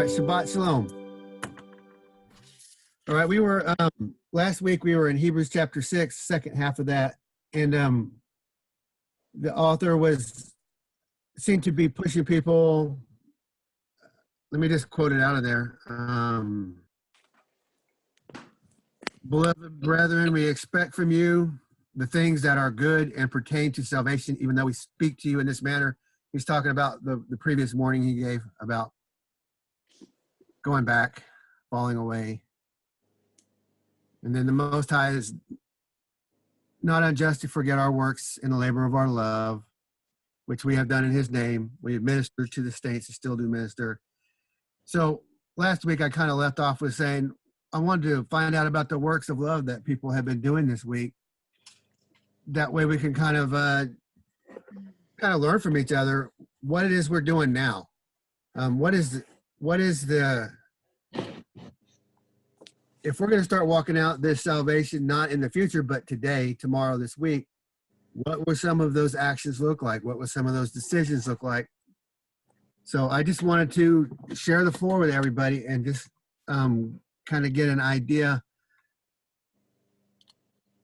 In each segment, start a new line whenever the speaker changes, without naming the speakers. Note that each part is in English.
right, Shabbat Shalom. All right, we were last week we were in Hebrews chapter 6, second half of that, and the author seemed to be pushing people. Let me just quote it out of there. Beloved brethren, we expect from you the things that are good and pertain to salvation, even though we speak to you in this manner. He's talking about the previous warning he gave about going back, falling away. And then the Most High is not unjust to forget our works in the labor of our love, which we have done in his name. We have ministered to the saints and still do minister. So last week I kind of left off with saying I wanted to find out about the works of love that people have been doing this week. That way we can kind of learn from each other what it is we're doing now. What is the if we're going to start walking out this salvation, not in the future, but today, tomorrow, this week, what will some of those actions look like? What will some of those decisions look like? So I just wanted to share the floor with everybody and just kind of get an idea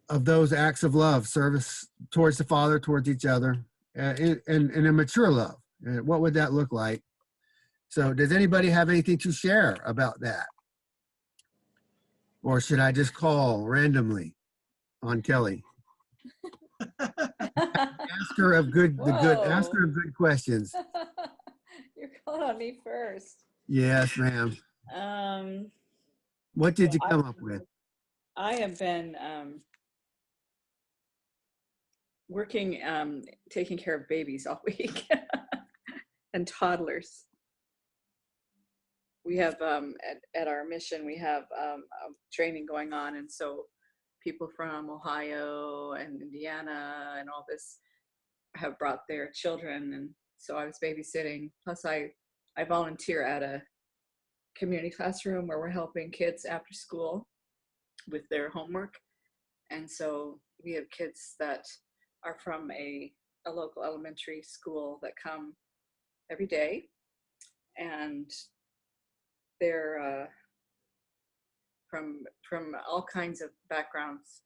of those acts of love, service towards the Father, towards each other, and a mature love. What would that look like? So does anybody have anything to share about that? Or should I just call randomly on Kelly? Ask her of good questions.
You're calling on me first.
Yes, ma'am. What did you come up with?
I have been working, taking care of babies all week and toddlers. We have at our mission, we have a training going on, and so people from Ohio and Indiana and all this have brought their children, and so I was babysitting. Plus I volunteer at a community classroom where we're helping kids after school with their homework. And so we have kids that are from a local elementary school that come every day, and they're from all kinds of backgrounds,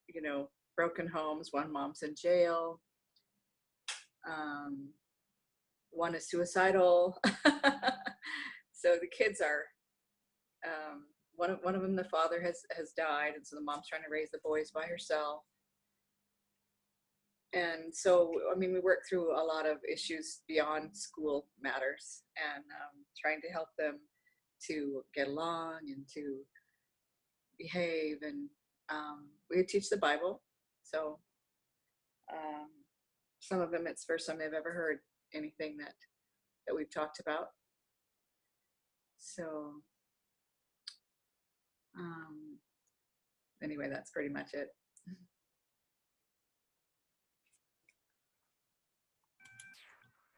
you know, broken homes. One mom's in jail. One is suicidal. So the kids are, one of them, the father has died, and so the mom's trying to raise the boys by herself. And so, I mean, we work through a lot of issues beyond school matters, and trying to help them to get along and to behave, and we teach the Bible. So some of them, it's the first time they've ever heard anything that we've talked about. So anyway, that's pretty much it.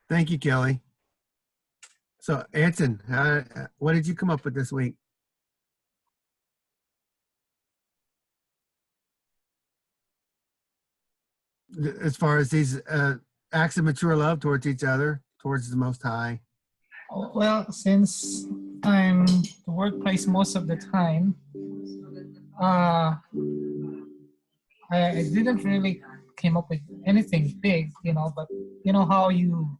Thank you, Kelly. So, Anson, what did you come up with this week? As far as these acts of mature love towards each other, towards the Most High.
Well, since I'm the workplace most of the time, I didn't really came up with anything big, you know, but you know how you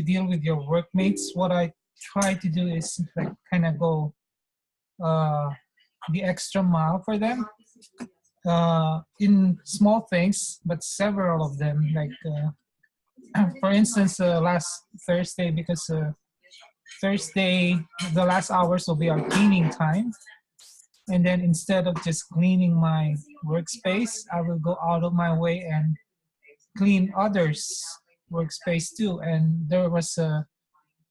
deal with your workmates. What I try to do is like kind of go the extra mile for them in small things, but several of them. Like for instance, last Thursday, because Thursday the last hours will be our cleaning time, and then instead of just cleaning my workspace, I will go out of my way and clean others' workspace too. And there was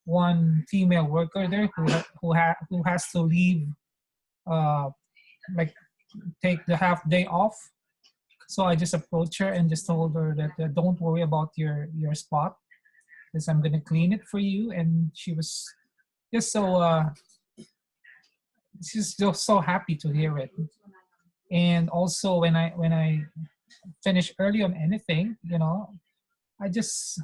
one female worker there who has to leave, like take the half day off. So I just approached her and just told her that don't worry about your spot, because I'm gonna clean it for you. And she was just so she's just so happy to hear it. And also when I finish early on anything, you know, I just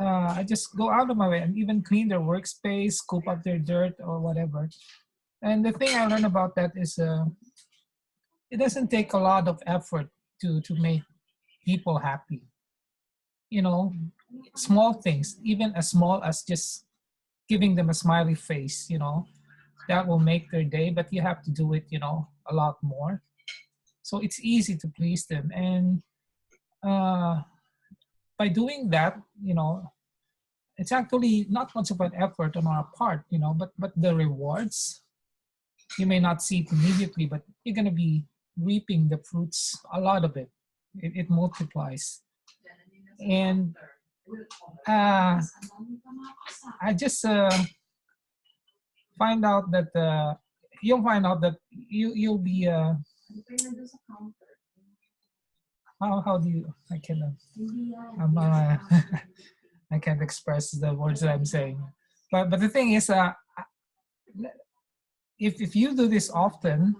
I just go out of my way and even clean their workspace, scoop up their dirt or whatever. And the thing I learned about that is it doesn't take a lot of effort to make people happy. You know, small things, even as small as just giving them a smiley face, that will make their day, but you have to do it, a lot more. So it's easy to please them. And uh, by doing that, it's actually not much of an effort on our part, but the rewards, you may not see it immediately, but you're going to be reaping the fruits, a lot of it. It multiplies. And uh, I just find out that you'll find out that you'll be how do you I can I'm, I can't express the words that I'm saying, but the thing is if you do this often,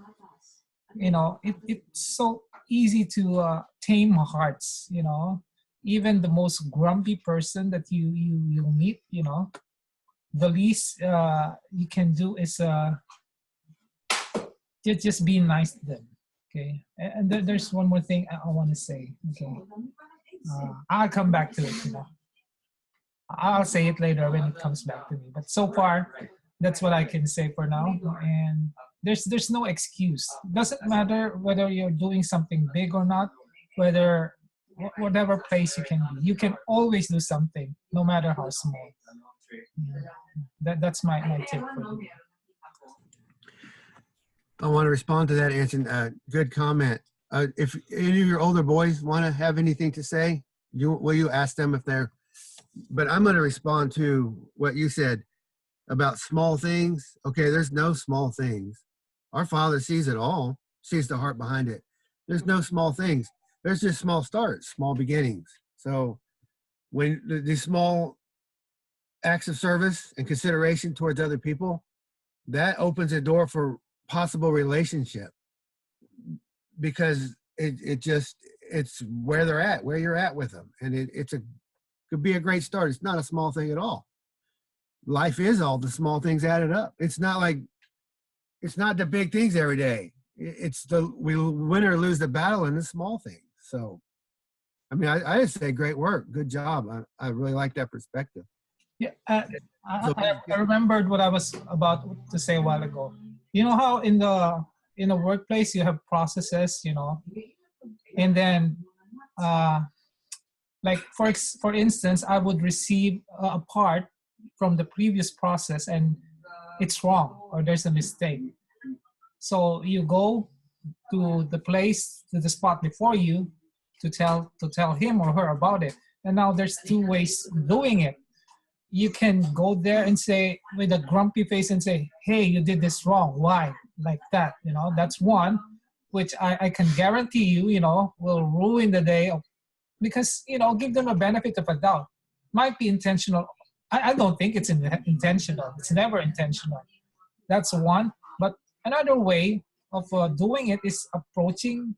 it's so easy to tame hearts. Even the most grumpy person that you meet, the least you can do is just be nice to them. Okay, and there's one more thing I want to say. Okay, I'll come back to it. I'll say it later when it comes back to me. But so far, that's what I can say for now. And there's no excuse. Doesn't matter whether you're doing something big or not, whether whatever place you can be, you can always do something, no matter how small. That's my tip for you.
I want to respond to that, Anson. Good comment. If any of your older boys want to have anything to say, will you ask them if they're, but I'm going to respond to what you said about small things. Okay, there's no small things. Our Father sees it all, sees the heart behind it. There's no small things. There's just small starts, small beginnings. So when these small acts of service and consideration towards other people, that opens a door for possible relationship, because it's where they're at, where you're at with them. And could be a great start. It's not a small thing at all. Life is all the small things added up. It's not the big things every day. It's we win or lose the battle in the small things. So, I mean, I just say great work. Good job. I really like that perspective.
Yeah, I remembered what I was about to say a while ago. You know how in the workplace you have processes, and then like for instance, I would receive a part from the previous process and it's wrong or there's a mistake. So you go to the spot before you to tell him or her about it. And now there's two ways of doing it. You can go there and say with a grumpy face and say, hey, you did this wrong. Why? Like that, that's one, which I can guarantee you, will ruin the day because, give them a benefit of a doubt. Might be intentional. I don't think it's intentional. It's never intentional. That's one. But another way of doing it is approaching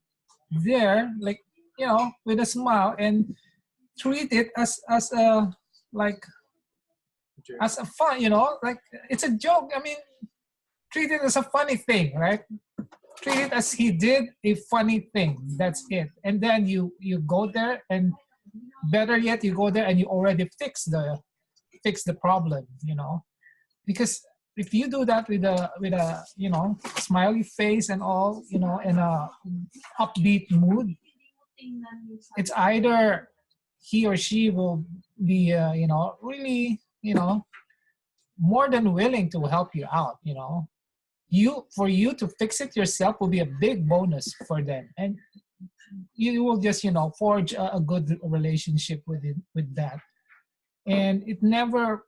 there, like, with a smile and treat it as a, like, as a fun, like it's a joke. I mean, treat it as a funny thing, right? Treat it as he did a funny thing. That's it. And then you go there, and better yet, you go there and you already fix the problem, because if you do that with a smiley face and all, in a upbeat mood, it's either he or she will be really more than willing to help you out. For you to fix it yourself will be a big bonus for them, and you will just forge a good relationship with that. And it never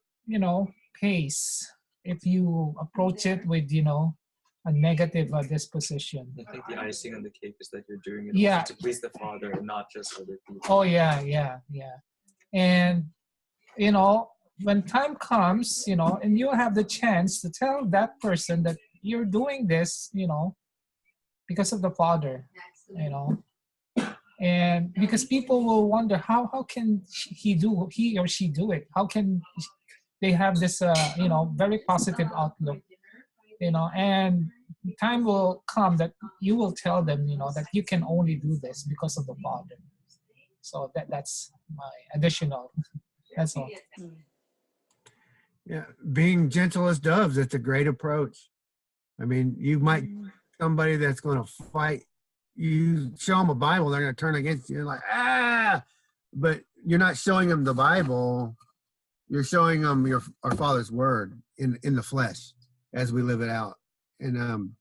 pays if you approach it with a negative disposition.
I think the icing on the cake is that you're doing it
Yeah.
also to please the Father and not just other people.
Oh yeah. And when time comes, and you have the chance to tell that person that you're doing this, because of the Father, And because people will wonder how can he or she do it? How can they have this very positive outlook? And time will come that you will tell them, that you can only do this because of the Father. So that's my additional. That's all.
Yeah, being gentle as doves, it's a great approach. I mean, you might somebody that's going to fight. You show them a Bible, they're going to turn against you. You're like, ah, but you're not showing them the Bible. You're showing them our Father's word in the flesh as we live it out. And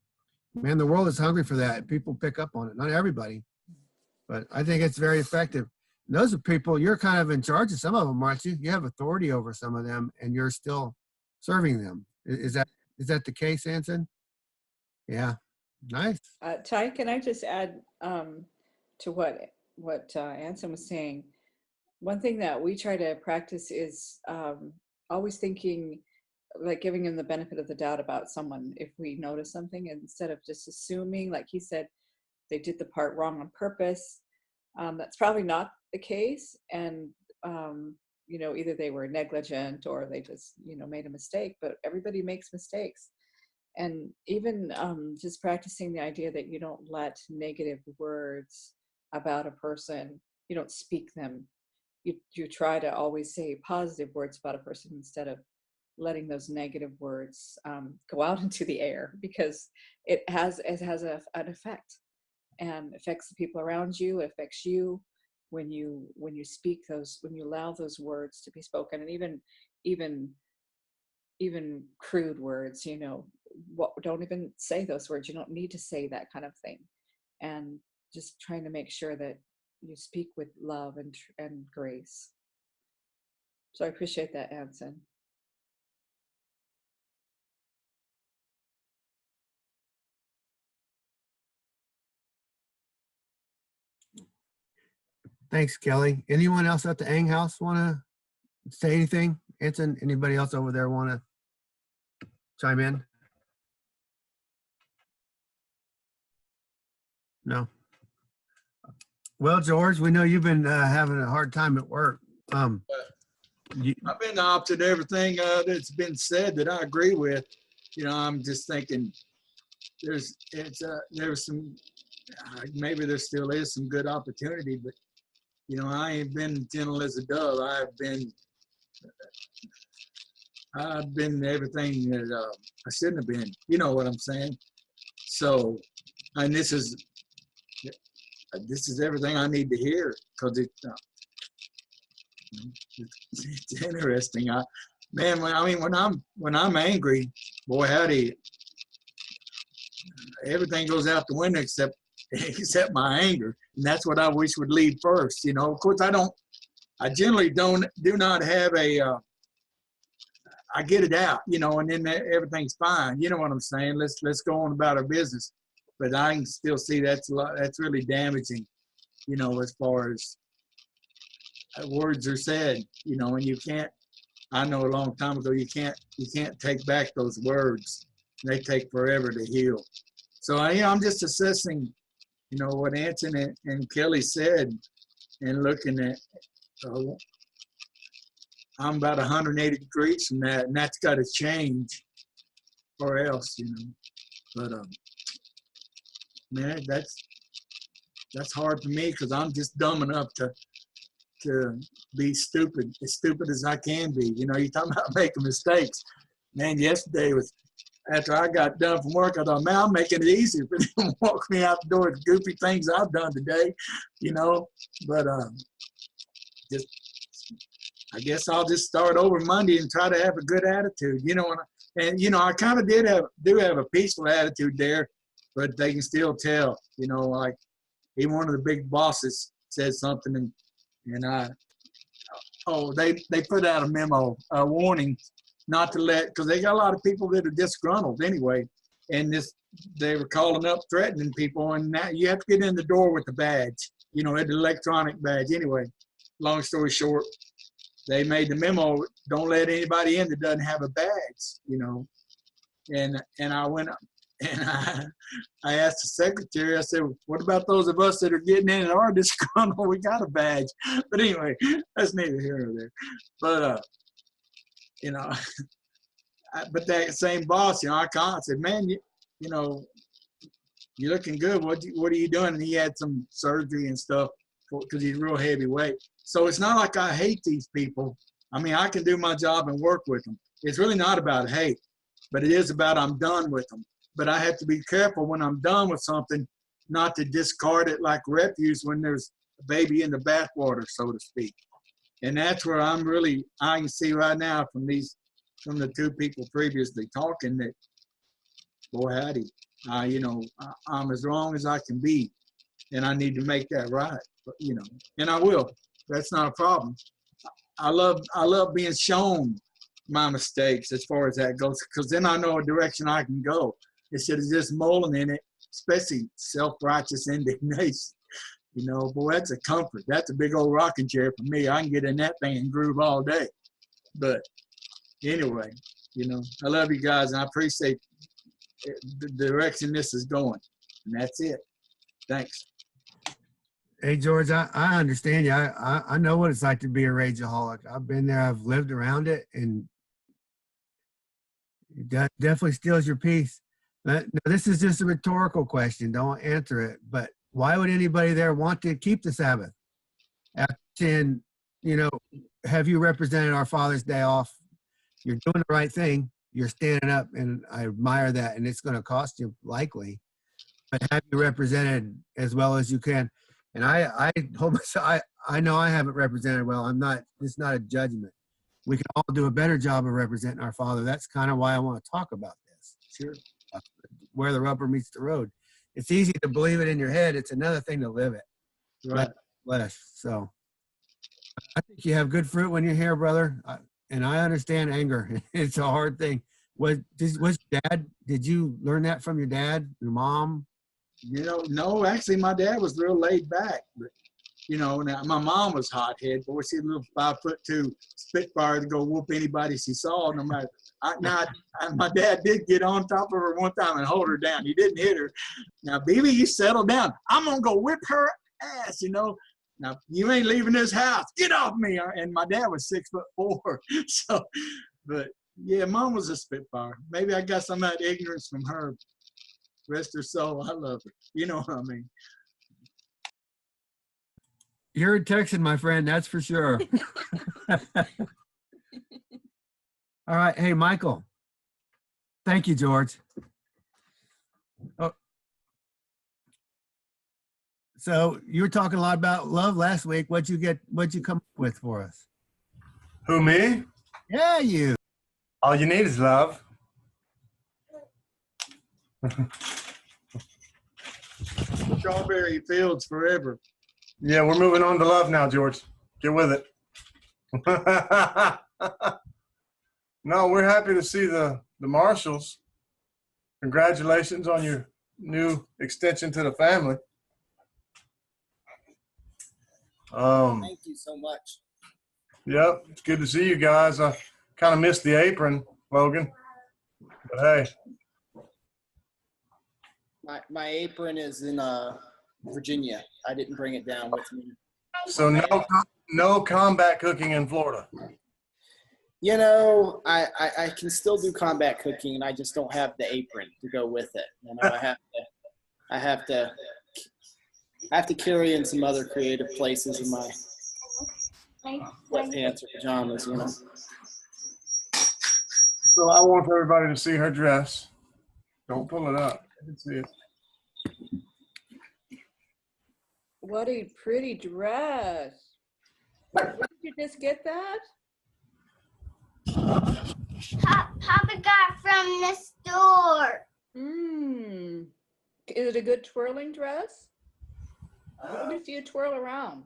man, the world is hungry for that. People pick up on it. Not everybody, but I think it's very effective. And those are people you're kind of in charge of. Some of them, aren't you? You have authority over some of them, and you're still serving them. Is that the case, Anson? Yeah, nice.
Ty, can I just add to what Anson was saying? One thing that we try to practice is always thinking, like giving them the benefit of the doubt about someone if we notice something, instead of just assuming, like he said, they did the part wrong on purpose. That's probably not the case, and either they were negligent or they just made a mistake. But everybody makes mistakes. And even just practicing the idea that you don't let negative words about a person, you don't speak them. You try to always say positive words about a person instead of letting those negative words go out into the air, because it has an effect, and affects the people around you. It affects you when you speak those, when you allow those words to be spoken, and even crude words, don't even say those words. You don't need to say that kind of thing. And just trying to make sure that you speak with love and grace. So I appreciate that, Anson.
Thanks, Kelly. Anyone else at the Ang House want to say anything? Anson, anybody else over there want to chime in? No. Well, George, we know you've been having a hard time at work.
I've been opposite everything that's been said that I agree with. I'm just thinking there's some, maybe there still is some good opportunity, but I ain't been gentle as a dove. I've been everything that I shouldn't have been. You know what I'm saying? So, and this is everything I need to hear, because it's interesting. When I'm angry, boy, howdy, everything goes out the window except my anger, and that's what I wish would lead first. Of course, I generally do not have I get it out, and then everything's fine. You know what I'm saying? Let's go on about our business. But I can still see that's really damaging, as far as words are said, and you can't. I know a long time ago you can't take back those words. They take forever to heal. So I'm just assessing, what Anson and Kelly said, and looking at. I'm about 180 degrees from that, and that's got to change, or else, But man, that's hard for me, because I'm just dumb enough to be stupid, as stupid as I can be. You're talking about making mistakes. Man, yesterday was after I got done from work. I thought, man, I'm making it easier for them to walk me out the door with goofy things I've done today, But just. I guess I'll just start over Monday and try to have a good attitude, I kind of do have a peaceful attitude there, but they can still tell, like even one of the big bosses said something, and they put out a memo, a warning not to because they got a lot of people that are disgruntled anyway, and they were calling up threatening people, and now you have to get in the door with the badge, an electronic badge anyway. Long story short, they made the memo, don't let anybody in that doesn't have a badge, And I went, And I asked the secretary, I said, what about those of us that are getting in and are disgruntled? We got a badge. But anyway, that's neither here nor there. But, you know, but that same boss, you know, I said, man, you know, you're looking good. What are you doing? And he had some surgery and stuff because he's real heavyweight. So it's not like I hate these people. I mean, I can do my job and work with them. It's really not about hate, but it is about I'm done with them. But I have to be careful when I'm done with something not to discard it like refuse when there's a baby in the bathwater, so to speak. And that's where I can see right now from the two people previously talking that, boy, howdy, you know, I'm as wrong as I can be, and I need to make that right, you know, and I will. That's not a problem. I love being shown my mistakes as far as that goes, because then I know a direction I can go instead of just mulling in it, especially self-righteous indignation. You know, boy, that's a comfort. That's a big old rocking chair for me. I can get in that thing and groove all day. But anyway, you know, I love you guys, and I appreciate the direction this is going. And that's it. Thanks.
Hey, George, I understand you. I know what it's like to be a rageaholic. I've been there. I've lived around it, and it definitely steals your peace. Now, this is just a rhetorical question. Don't answer it. But why would anybody there want to keep the Sabbath? After 10, you know, have you represented our Father's Day off? You're doing the right thing. You're standing up, and I admire that, and it's going to cost you likely. But have you represented as well as you can? And I hope I know I haven't represented well. I'm not. It's not a judgment. We can all do a better job of representing our Father. That's kind of why I want to talk about this.
Sure.
Where the rubber meets the road. It's easy to believe it in your head. It's another thing to live it.
Right.
Flesh. So I think you have good fruit when you're here, brother. And I understand anger. It's a hard thing. Was dad? Did you learn that from your dad, your mom?
You know, no, actually, my dad was real laid back. But, you know, now, my mom was hothead. Boy, she's a little 5'2" Spitfire to go whoop anybody she saw, no matter. My dad did get on top of her one time and hold her down. He didn't hit her. Now, baby, you settle down. I'm going to go whip her ass, you know. Now, you ain't leaving this house. Get off me. And my dad was 6'4". So, but, yeah, mom was a Spitfire. Maybe I got some of that ignorance from her. Rest her soul. I love her. You know what I mean?
You're a Texan, my friend. That's for sure. All right. Hey, Michael. Thank you, George. Oh. So you were talking a lot about love last week. What'd you come up with for us?
Who, me?
Yeah, you.
All you need is love.
Strawberry fields forever.
Yeah, we're moving on to love now, George. Get with it. No, we're happy to see the Marshalls. Congratulations on your new extension to the family.
Thank you so much.
Yep, it's good to see you guys. I kind of missed the apron, Logan. But hey.
My apron is in Virginia. I didn't bring it down with me.
So no combat cooking in Florida.
You know, I can still do combat cooking, and I just don't have the apron to go with it. You know, I have to carry in some other creative places in my sweatpants or pajamas, you know.
So I want everybody to see her dress. Don't pull it up. I can see it.
What a pretty dress. Where did you just get that?
Papa got from the store.
Is it a good twirling dress? Let me see you twirl around.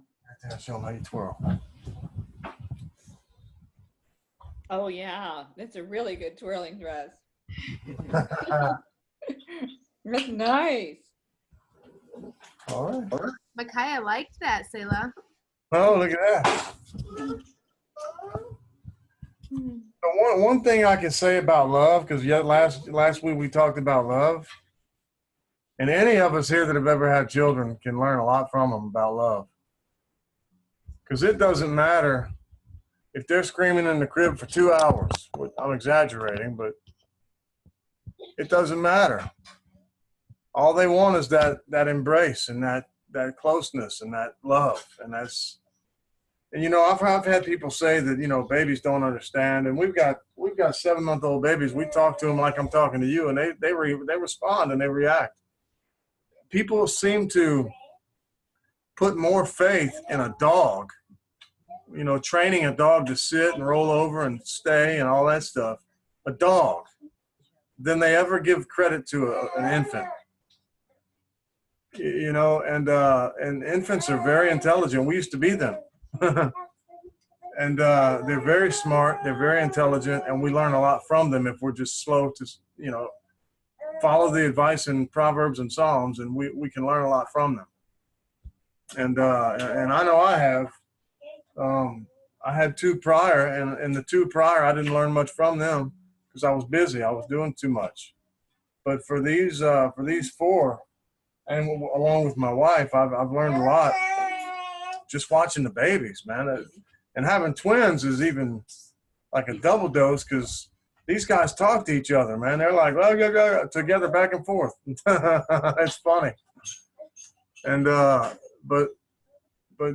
I'll show them how you twirl.
Oh yeah, that's a really good twirling dress. That's nice.
All right.
Micaiah liked that, Selah.
Oh, look at that. So one thing I can say about love, because last week we talked about love, And any of us here that have ever had children can learn a lot from them about love. Because it doesn't matter if they're screaming in the crib for 2 hours. I'm exaggerating, but it doesn't matter. All they want is that embrace and that closeness and that love. And you know, I've had people say that, you know, babies don't understand. And we've got 7-month-old babies. We talk to them like I'm talking to you, and they respond and they react. People seem to put more faith in a dog, you know, training a dog to sit and roll over and stay and all that stuff, a dog, than they ever give credit to an infant. You know, and infants are very intelligent. We used to be them. And they're very smart, they're very intelligent, and we learn a lot from them if we're just slow to, you know, follow the advice in Proverbs and Psalms, and we can learn a lot from them. And I know I have. I had 2 prior, and the 2 prior, I didn't learn much from them because I was busy. I was doing too much. But for these 4, and along with my wife, I've learned a lot just watching the babies, man. And having twins is even like a double dose because these guys talk to each other, man. They're like, well, go together back and forth. It's funny. And but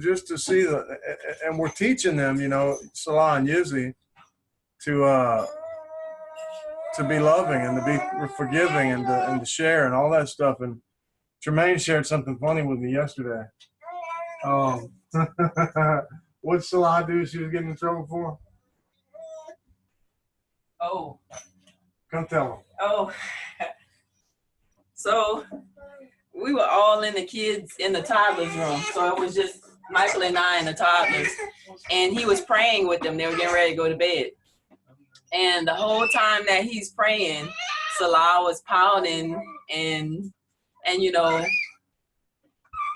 just to see and we're teaching them, you know, Salah and Yizzy, to be loving and to be forgiving and to share and all that stuff. And Tremaine shared something funny with me yesterday. What'd Salah do she was getting in trouble for?
Oh.
Come tell him.
Oh. So we were all in the toddlers room. So it was just Michael and I and the toddlers. And he was praying with them. They were getting ready to go to bed. And the whole time that he's praying, Salah was pouting and you know,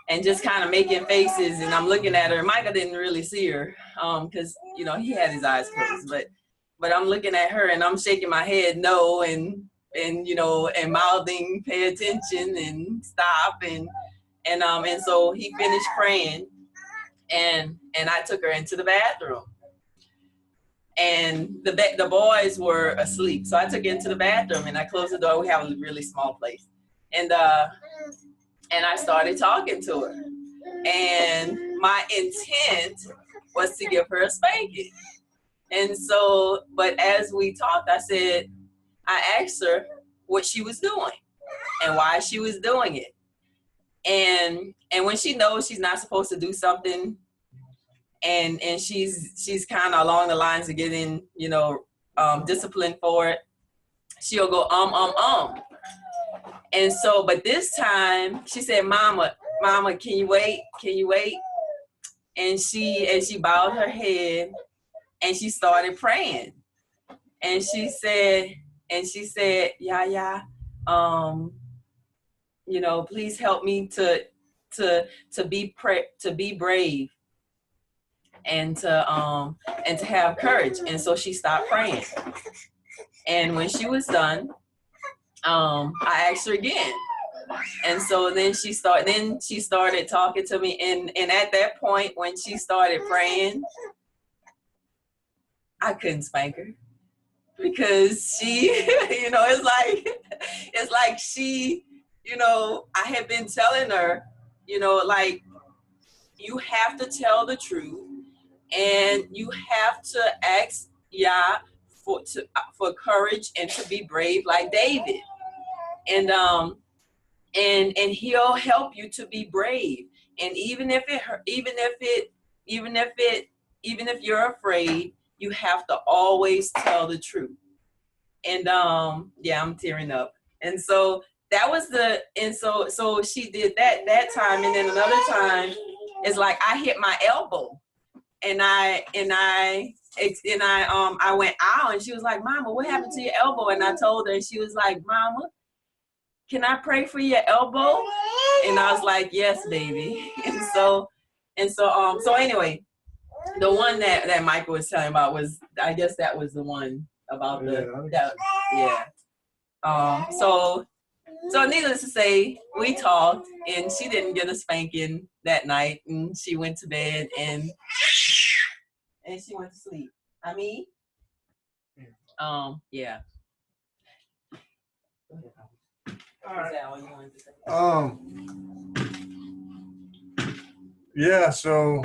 and just kind of making faces, and I'm looking at her. Michael didn't really see her because, you know, he had his eyes closed, but I'm looking at her and I'm shaking my head no and you know, and mouthing pay attention and stop and so he finished praying and I took her into the bathroom. And the boys were asleep, so I took her into the bathroom and I closed the door. We have a really small place, and I started talking to her. And my intent was to give her a spanking. And so, but as we talked, I asked her what she was doing and why she was doing it. And when she knows she's not supposed to do something, and she's kind of along the lines of getting, you know, disciplined for it, she'll go And so, but this time she said, Mama, can you wait? Can you wait? And she bowed her head and she started praying. And she said, yeah, you know, please help me to be brave and to have courage. And so she stopped praying. And when she was done, I asked her again. And so then she started talking to me. And at that point, when she started praying, I couldn't spank her because she, you know, it's like she, you know, I had been telling her, you know, like, you have to tell the truth and you have to ask Yah for courage and to be brave like David. And he'll help you to be brave. And even if you're afraid, you have to always tell the truth. And yeah, I'm tearing up. And so that was so she did that time. And then another time, it's like I hit my elbow and I went out and she was like, Mama, what happened to your elbow? And I told her and she was like, Mama, can I pray for your elbow? And I was like, yes, baby. So anyway, the one that Michael was telling about was, I guess that was the one about So needless to say, we talked, and she didn't get a spanking that night, and she went to bed, and she went to sleep. Yeah.
All right.
Is that all you wanted to say?
Yeah, so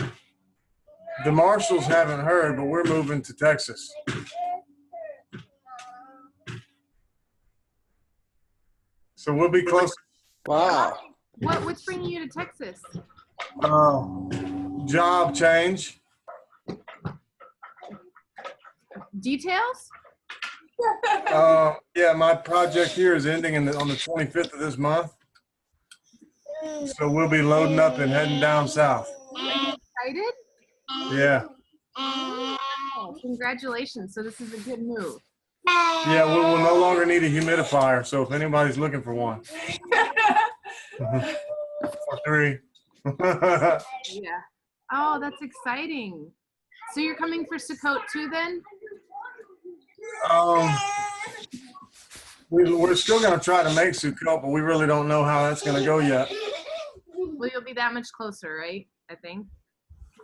the Marshalls haven't heard, but we're moving to Texas. So we'll be close.
Wow.
What's bringing you to Texas?
Job change.
Details?
Yeah, my project here is ending on the 25th of this month. So we'll be loading up and heading down south.
Excited?
Yeah.
Oh, congratulations. So this is a good move.
Yeah, we will no longer need a humidifier. So if anybody's looking for one. Or 3.
Yeah. Oh, that's exciting. So you're coming for Sukkot too then?
We're still going to try to make Sukkot, but we really don't know how that's going to go yet.
Well, you'll be that much closer, right? I think.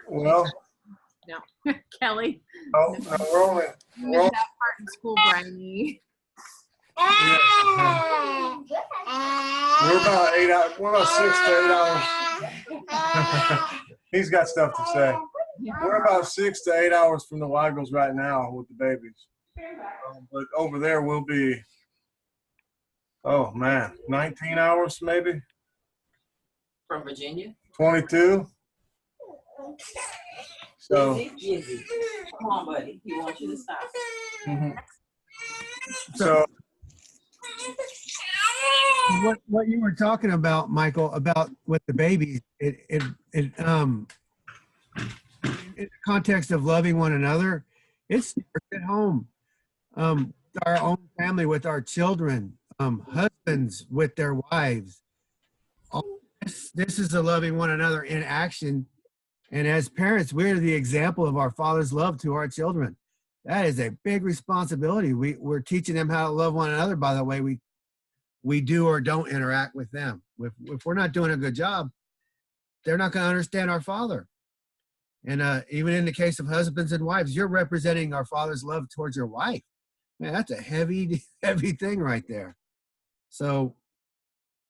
Well,
No. Kelly.
no, we're only.
You missed that part in school, Brian.
We're about 8 hours. We're about 6 to 8 hours. He's got stuff to say. We're about 6 to 8 hours from the Weigels right now with the babies. But over there we'll be, oh man, 19 hours maybe?
From Virginia?
22. So.
Izzy. Come on, buddy. He wants you to stop.
So.
What you were talking about, Michael, about with the babies, in the context of loving one another, it starts at home. Our own family with our children, husbands with their wives. All this is a loving one another in action. And as parents, we're the example of our Father's love to our children. That is a big responsibility. We're teaching them how to love one another by the way we do or don't interact with them. If we're not doing a good job, they're not going to understand our Father. And even in the case of husbands and wives, you're representing our Father's love towards your wife. Man, that's a heavy, heavy thing right there. So,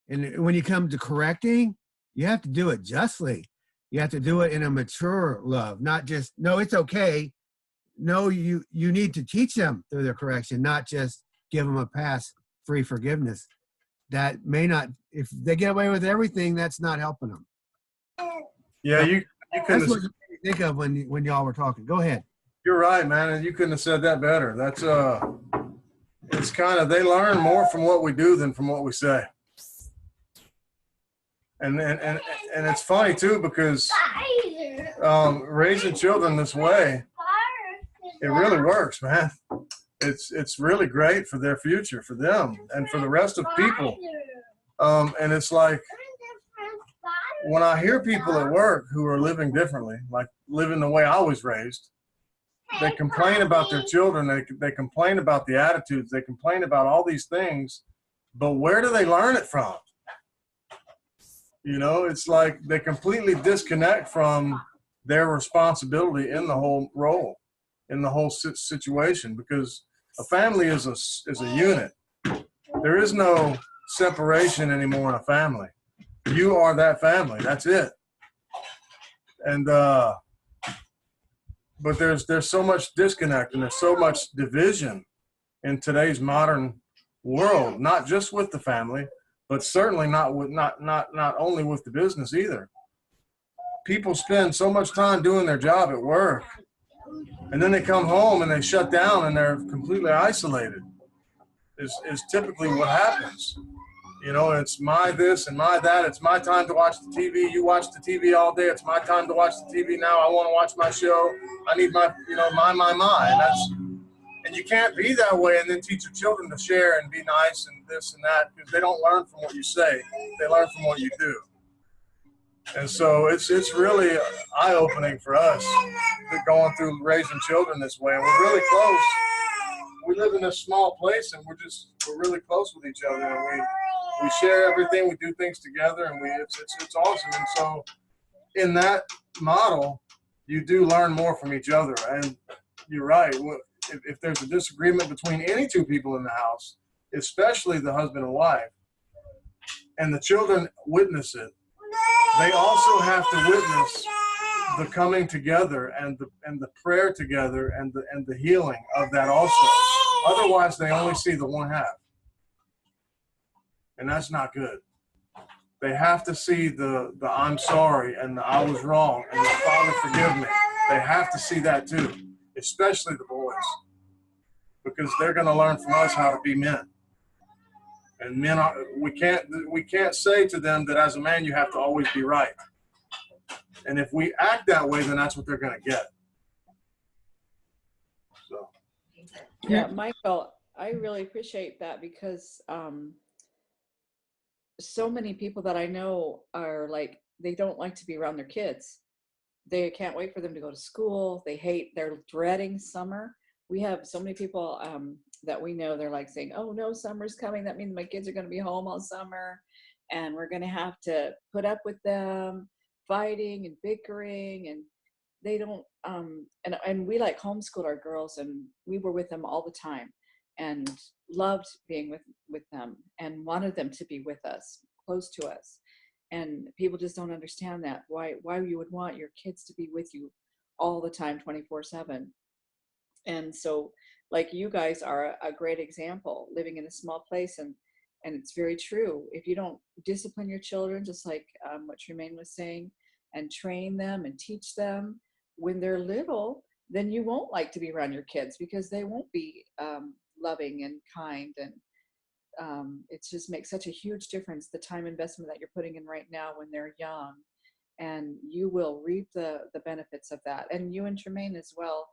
and when you come to correcting, you have to do it justly. You have to do it in a mature love, not just, no, it's okay. No, you need to teach them through the correction, not just give them a pass, free forgiveness. That may not, if they get away with everything, that's not helping them.
Yeah, you couldn't.
That's what you made me think of when y'all were talking. Go ahead.
You're right, man, and you couldn't have said that better. That's it's kind of, they learn more from what we do than from what we say. And it's funny too because raising children this way, it really works, man. It's really great for their future, for them, and for the rest of people. And it's like when I hear people at work who are living differently, like living the way I was raised, they complain about their children. They complain about the attitudes. They complain about all these things, but where do they learn it from? You know, it's like they completely disconnect from their responsibility in the whole role, in the whole situation, because a family is a unit. There is no separation anymore in a family. You are that family. That's it. And but there's so much disconnect and there's so much division in today's modern world, not just with the family, but certainly not only with the business either. People spend so much time doing their job at work, and then they come home and they shut down and they're completely isolated. Is typically what happens. You know, it's my this and my that. It's my time to watch the TV. You watch the TV all day. It's my time to watch the TV now. I want to watch my show. I need my, and you can't be that way and then teach your children to share and be nice and this and that, because they don't learn from what you say. They learn from what you do. And so it's really eye-opening for us going through raising children this way. And we're really close. We live in a small place and we're really close with each other. And We share everything. We do things together, and it's awesome. And so, in that model, you do learn more from each other. And you're right. If there's a disagreement between any two people in the house, especially the husband and wife, and the children witness it, they also have to witness the coming together and the prayer together and the healing of that also. Otherwise, they only see the one half, and that's not good. They have to see the I'm sorry and the I was wrong and the Father forgive me. They have to see that too, especially the boys, because they're going to learn from us how to be men. And men are, we can't say to them that as a man you have to always be right. And if we act that way, then that's what they're going to get. So.
Yeah, Michael, I really appreciate that because so many people that I know are like, they don't like to be around their kids. They can't wait for them to go to school. They're dreading summer. We have so many people that we know, they're like saying, oh no, summer's coming. That means my kids are going to be home all summer and we're going to have to put up with them fighting and bickering, and they don't and we like homeschooled our girls, and we were with them all the time and loved being with them and wanted them to be with us, close to us. And people just don't understand that, why you would want your kids to be with you all the time, 24/7. And so like you guys are a great example, living in a small place, and it's very true. If you don't discipline your children, just like what Tremaine was saying, and train them and teach them when they're little, then you won't like to be around your kids because they won't be loving and kind. And it just makes such a huge difference, the time investment that you're putting in right now when they're young. And you will reap the benefits of that. And you and Tremaine as well,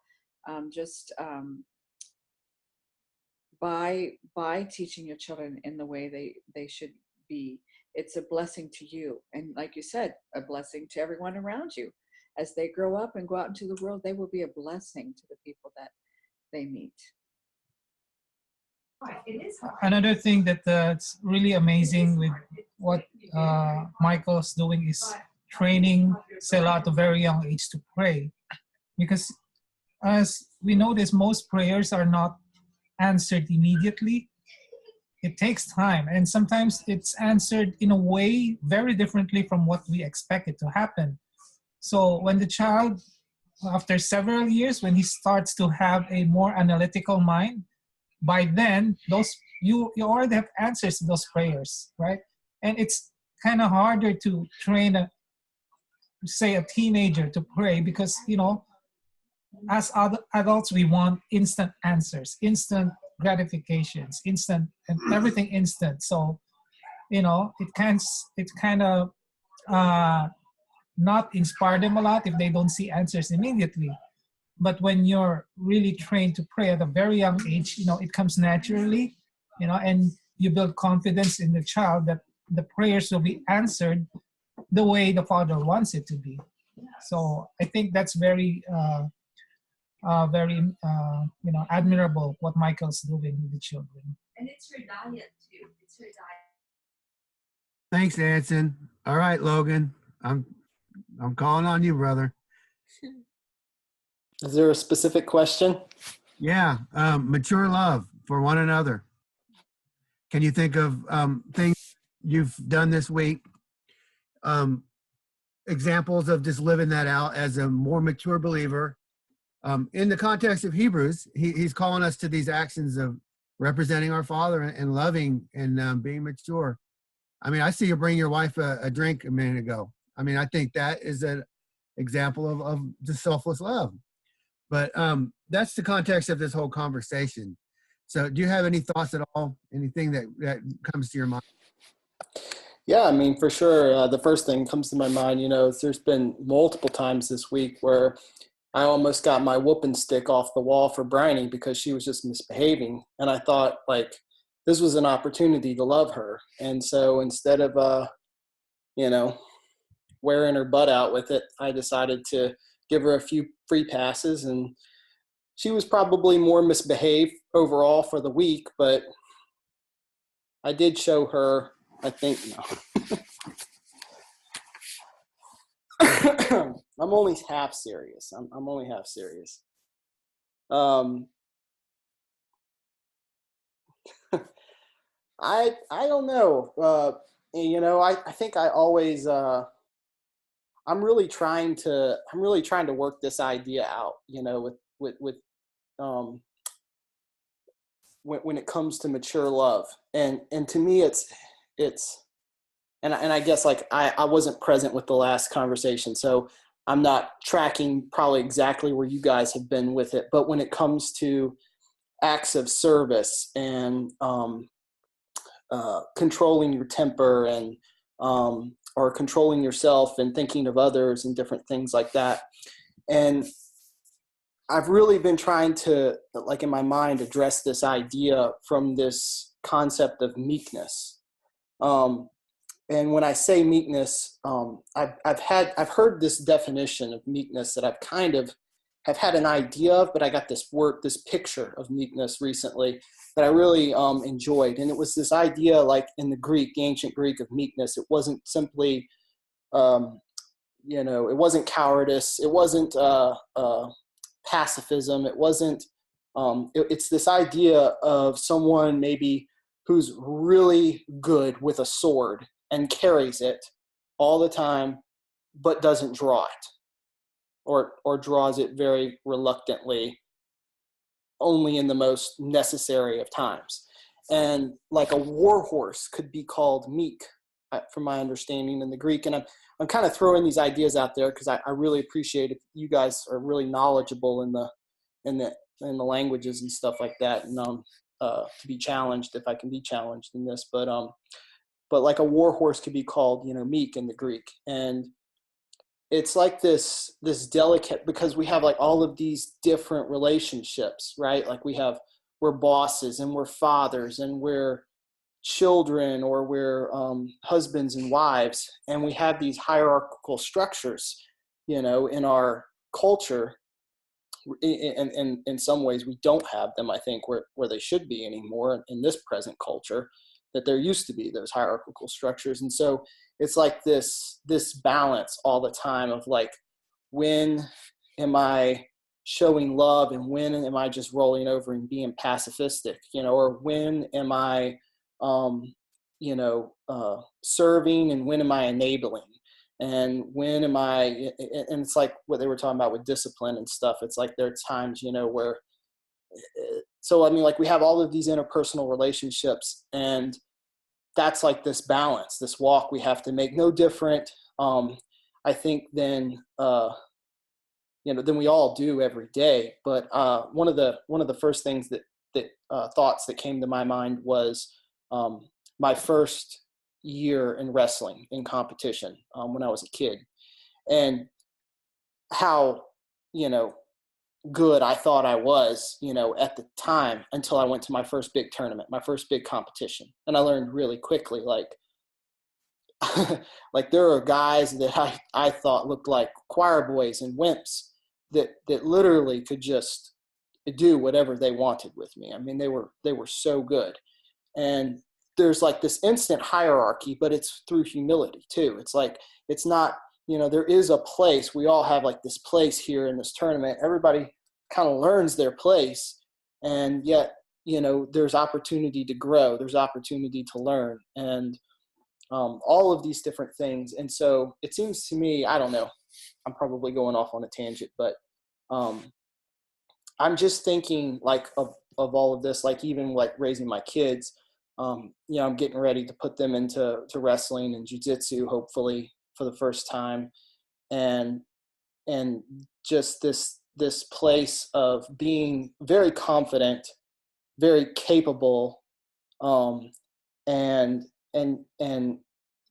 by teaching your children in the way they should be. It's a blessing to you. And like you said, a blessing to everyone around you. As they grow up and go out into the world, they will be a blessing to the people that they meet.
Another thing that's really amazing with what Michael's doing is training Selah at a very young age to pray. Because as we notice, most prayers are not answered immediately. It takes time, and sometimes it's answered in a way very differently from what we expect it to happen. So when the child, after several years, when he starts to have a more analytical mind, by then you already have answers to those prayers, right? And it's kind of harder to train a teenager to pray because, as adults, we want instant answers, instant gratifications, instant, and everything instant. So, it kind of not inspire them a lot if they don't see answers immediately. But when you're really trained to pray at a very young age, it comes naturally, and you build confidence in the child that the prayers will be answered the way the Father wants it to be. So I think that's very admirable what Michael's doing with the children.
And it's her diet too. It's her diet.
Thanks, Anson. All right, Logan. I'm calling on you, brother.
Is there a specific question?
Yeah, mature love for one another. Can you think of things you've done this week? Examples of just living that out as a more mature believer. In the context of Hebrews, he's calling us to these actions of representing our Father and loving and being mature. I mean, I see you bring your wife a drink a minute ago. I mean, I think that is an example of just selfless love. But that's the context of this whole conversation. So do you have any thoughts at all? Anything that comes to your mind?
Yeah, I mean, for sure. The first thing comes to my mind, is there's been multiple times this week where I almost got my whooping stick off the wall for Bryony because she was just misbehaving. And I thought, this was an opportunity to love her. And so instead of, wearing her butt out with it, I decided to give her a few free passes. And she was probably more misbehaved overall for the week, but I did show her I think no. I'm only half serious. I'm only half serious. I don't know. I think I always I'm really trying to work this idea out, with when it comes to mature love. And to me it's and I guess like I wasn't present with the last conversation, so I'm not tracking probably exactly where you guys have been with it. But when it comes to acts of service and controlling your temper and or controlling yourself and thinking of others and different things like that. And I've really been trying to, like in my mind, address this idea from this concept of meekness. And when I say meekness, I've heard this definition of meekness that I've kind of have had an idea of, but I got this picture of meekness recently that I really enjoyed. And it was this idea, like in the ancient Greek of meekness. It wasn't simply, it wasn't cowardice. It wasn't pacifism. It wasn't, it's this idea of someone maybe who's really good with a sword and carries it all the time, but doesn't draw it, or draws it very reluctantly, only in the most necessary of times. And like a war horse could be called meek, from my understanding in the Greek. And I'm kind of throwing these ideas out there because I really appreciate if you guys are really knowledgeable in the languages and stuff like that, and to be challenged if I can be challenged in this. But like a war horse could be called, meek in the Greek. And it's like this delicate, because we have like all of these different relationships, right? Like we're bosses and we're fathers and we're children, or we're husbands and wives. And we have these hierarchical structures, in our culture. In some ways we don't have them, I think, where they should be anymore in this present culture, that there used to be those hierarchical structures. And so it's like this balance all the time of like, when am I showing love and when am I just rolling over and being pacifistic, or when am I serving, and when am I enabling, and when am I, and it's like what they were talking about with discipline and stuff. It's like there are times, where, so I mean, like we have all of these interpersonal relationships, and that's like this balance, this walk we have to make, no different, I think, than we all do every day. But one of the first things that thoughts that came to my mind was my first year in wrestling in competition when I was a kid, and how good I thought I was, at the time, until I went to my first big tournament, my first big competition. And I learned really quickly, like, like there are guys that I thought looked like choir boys and wimps that literally could just do whatever they wanted with me. I mean, they were so good. And there's like this instant hierarchy, but it's through humility too. It's like, it's not, there is a place. We all have like this place here in this tournament. Everybody kind of learns their place, and yet, there's opportunity to grow. There's opportunity to learn, and all of these different things. And so it seems to me, I don't know, I'm probably going off on a tangent, but I'm just thinking like of all of this, like even like raising my kids. I'm getting ready to put them into wrestling and jiu-jitsu, hopefully for the first time. And just this place of being very confident, very capable, and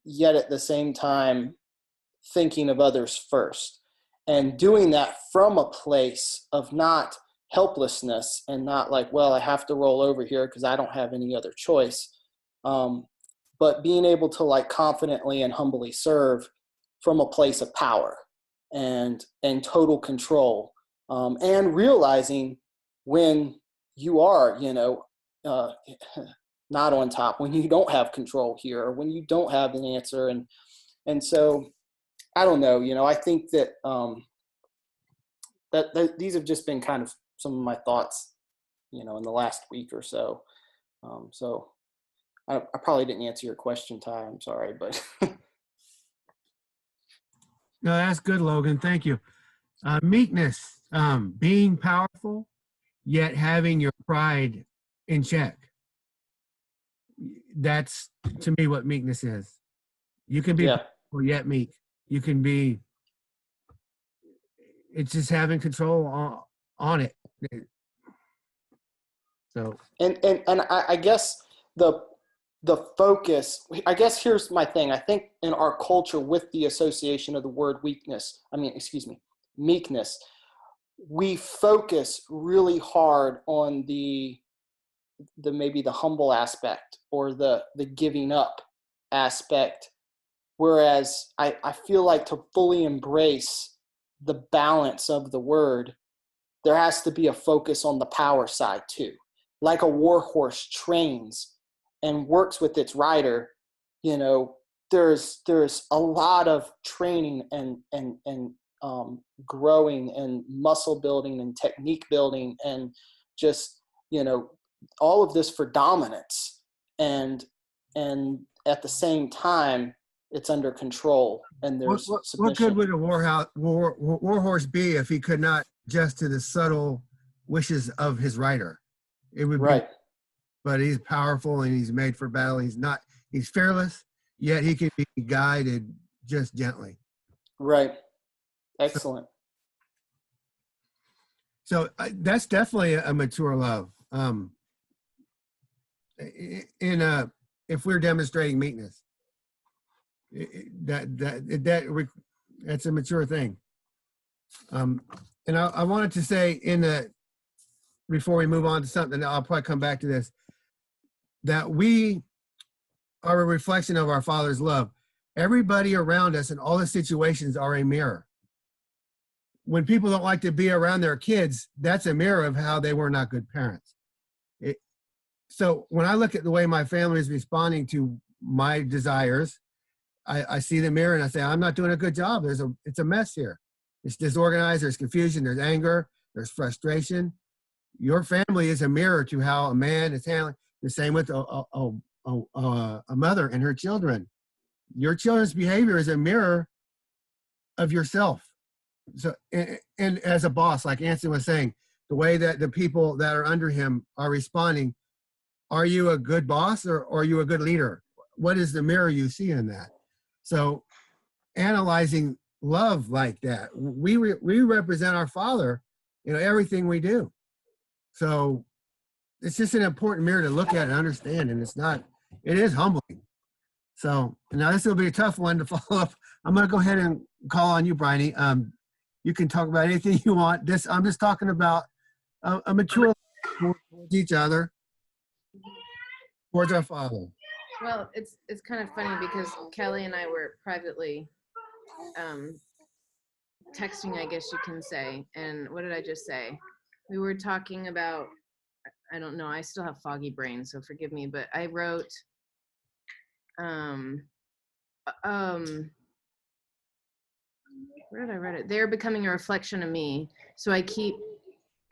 yet at the same time thinking of others first, and doing that from a place of not helplessness and not like, well, I have to roll over here because I don't have any other choice, but being able to like confidently and humbly serve from a place of power and total control, and realizing when you are, not on top, when you don't have control here, or when you don't have an answer. And so I don't know, I think that, that these have just been kind of some of my thoughts, in the last week or so. So I probably didn't answer your question, Ty. I'm sorry, but.
No, that's good, Logan. Thank you. Meekness, being powerful, yet having your pride in check. That's, to me, what meekness is. You can be powerful yet meek. You can be, it's just having control on it. So.
And I guess the focus, I guess here's my thing. I think in our culture, with the association of the word meekness, we focus really hard on the maybe the humble aspect, or the giving up aspect. Whereas I feel like to fully embrace the balance of the word, there has to be a focus on the power side too. Like a war horse trains and works with its rider, there's a lot of training and growing and muscle building and technique building, and just, all of this for dominance. And at the same time, it's under control, and there's submission.
What good would a war horse be if he could not adjust to the subtle wishes of his rider? It would be, but he's powerful and he's made for battle. He's fearless, yet he can be guided just gently. Right. Excellent. So that's definitely a mature love. If we're demonstrating meekness, that's a mature thing. And I wanted to say before we move on to something, I'll probably come back to this, that we are a reflection of our Father's love. Everybody around us in all the situations are a mirror. When people don't like to be around their kids, that's a mirror of how they were not good parents. So when I look at the way my family is responding to my desires, I see the mirror and I say, I'm not doing a good job. It's a mess here. It's disorganized, there's confusion, there's anger, there's frustration. Your family is a mirror to how a man is handling. The same with a mother and her children. Your children's behavior is a mirror of yourself. So, and as a boss, like Anson was saying, the way that the people that are under him are responding, are you a good boss or are you a good leader? What is the mirror you see in that? So analyzing love like that, we represent our Father, everything we do. So it's just an important mirror to look at and understand, and it is humbling. So now this will be a tough one to follow up. I'm going to go ahead and call on you, Bryony. You can talk about anything you want. I'm just talking about a mature towards each other, towards our Father.
Well, it's kind of funny because Kelly and I were privately texting, I guess you can say. And what did I just say? We were talking about, I don't know, I still have foggy brain, so forgive me, but I wrote, where did I write it? They're becoming a reflection of me. So I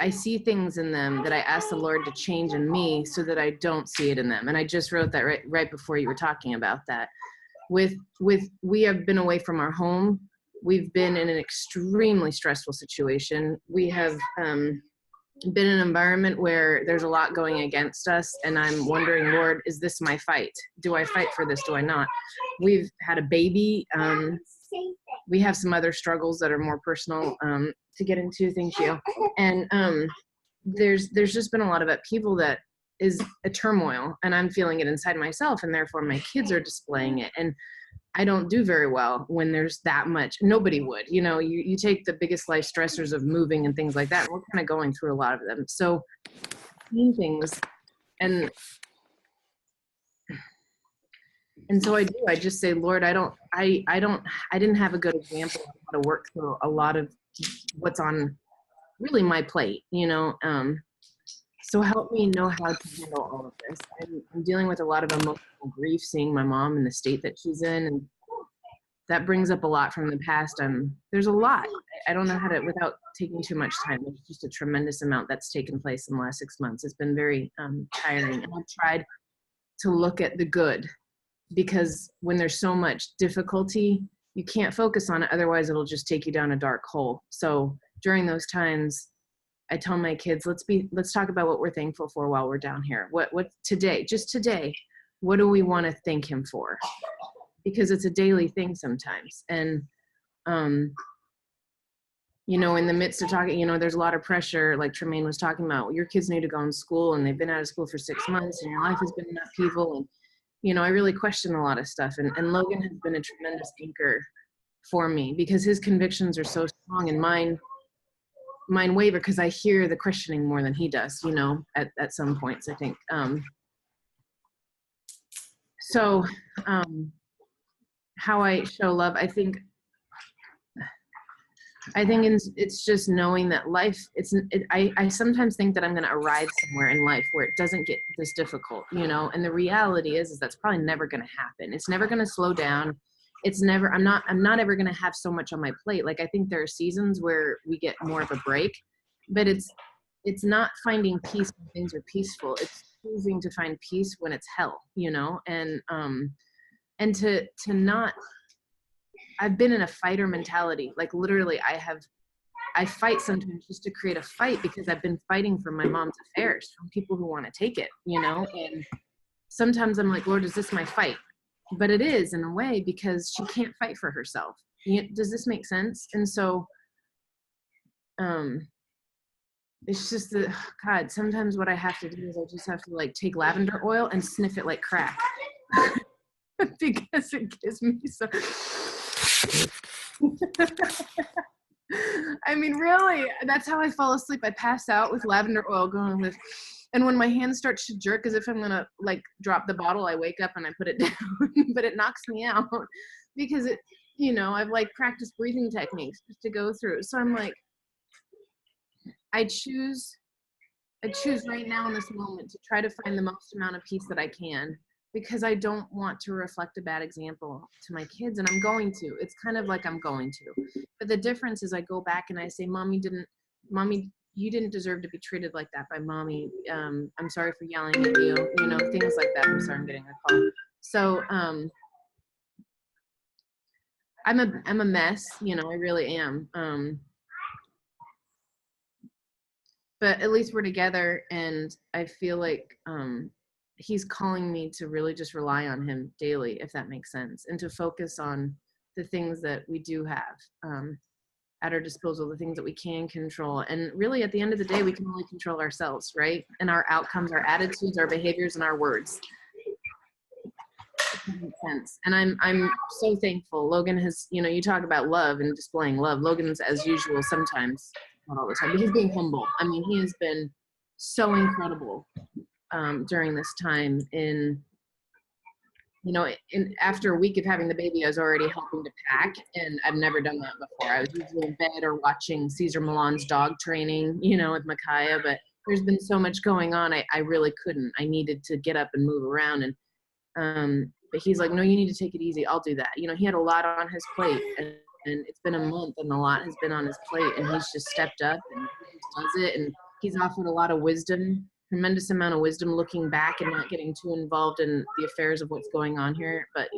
see things in them that I ask the Lord to change in me so that I don't see it in them. And I just wrote that right before you were talking about that. We have been away from our home. We've been in an extremely stressful situation. We have been in an environment where there's a lot going against us. And I'm wondering, Lord, is this my fight? Do I fight for this? Do I not? We've had a baby. We have some other struggles that are more personal to get into. Thank you. And there's just been a lot of upheaval that is a turmoil, and I'm feeling it inside myself, and therefore my kids are displaying it. And I don't do very well when there's that much. Nobody would. You take the biggest life stressors of moving and things like that, and we're kind of going through a lot of them. So things, and so I just say, Lord, I didn't have a good example of how to work through a lot of what's on really my plate, So help me know how to handle all of this. I'm dealing with a lot of emotional grief, seeing my mom in the state that she's in, and that brings up a lot from the past. There's a lot. I don't know how to, without taking too much time, there's just a tremendous amount that's taken place in the last 6 months. It's been very tiring. And I've tried to look at the good, because when there's so much difficulty, you can't focus on it. Otherwise, it'll just take you down a dark hole. So during those times, I tell my kids, let's talk about what we're thankful for while we're down here. What today, just today, what do we want to thank him for? Because it's a daily thing sometimes. And, you know, in the midst of talking, you know, there's a lot of pressure, like Tremaine was talking about. Your kids need to go in school, and they've been out of school for 6 months, and your life has been in upheaval. And, you know, I really question a lot of stuff. And Logan has been a tremendous anchor for me, because his convictions are so strong, and mine waver because I hear the questioning more than he does, you know, at some points, I think. How I show love, I think it's just knowing that life, I sometimes think that I'm going to arrive somewhere in life where it doesn't get this difficult, you know, and the reality is that's probably never going to happen. It's never going to slow down. I'm not ever going to have so much on my plate. Like, I think there are seasons where we get more of a break, but it's not finding peace when things are peaceful. It's choosing to find peace when it's hell, you know, and to not, I've been in a fighter mentality. Like, literally, I fight sometimes just to create a fight, because I've been fighting for my mom's affairs from people who want to take it, you know, and sometimes I'm like, Lord, is this my fight? But it is, in a way, because she can't fight for herself. Does this make sense? And so it's just that, God, sometimes what I have to do is I just have to, like, take lavender oil and sniff it like crack. Because it gives me so I mean, really, that's how I fall asleep. I pass out with lavender oil going with, and when my hand starts to jerk as if I'm gonna, like, drop the bottle, I wake up and I put it down. But it knocks me out, because it, you know, I've, like, practiced breathing techniques just to go through. So I'm like, I choose right now in this moment to try to find the most amount of peace that I can, because I don't want to reflect a bad example to my kids, and I'm going to. It's kind of like I'm going to. But the difference is I go back and I say, Mommy, you didn't deserve to be treated like that by Mommy. I'm sorry for yelling at you, you know, things like that. I'm sorry, I'm getting a call. So I'm a mess, you know, I really am. But at least we're together, and I feel like he's calling me to really just rely on him daily, if that makes sense, and to focus on the things that we do have at our disposal, the things that we can control. And really, at the end of the day, we can only control ourselves, right? And our outcomes, our attitudes, our behaviors, and our words. That makes sense. And I'm so thankful. Logan has, you know, you talk about love and displaying love. Logan's, as usual, sometimes, not all the time, but he's being humble. I mean, he has been so incredible during this time. In, you know, after a week of having the baby, I was already helping to pack, and I've never done that before. I was usually in bed or watching Cesar Millan's dog training, you know, with Micaiah, but there's been so much going on, I really couldn't. I needed to get up and move around, and but he's like, no, you need to take it easy. I'll do that. You know, he had a lot on his plate, and it's been a month, and a lot has been on his plate, and he's just stepped up and he just does it, and he's offered a lot of wisdom, tremendous amount of wisdom, looking back and not getting too involved in the affairs of what's going on here. But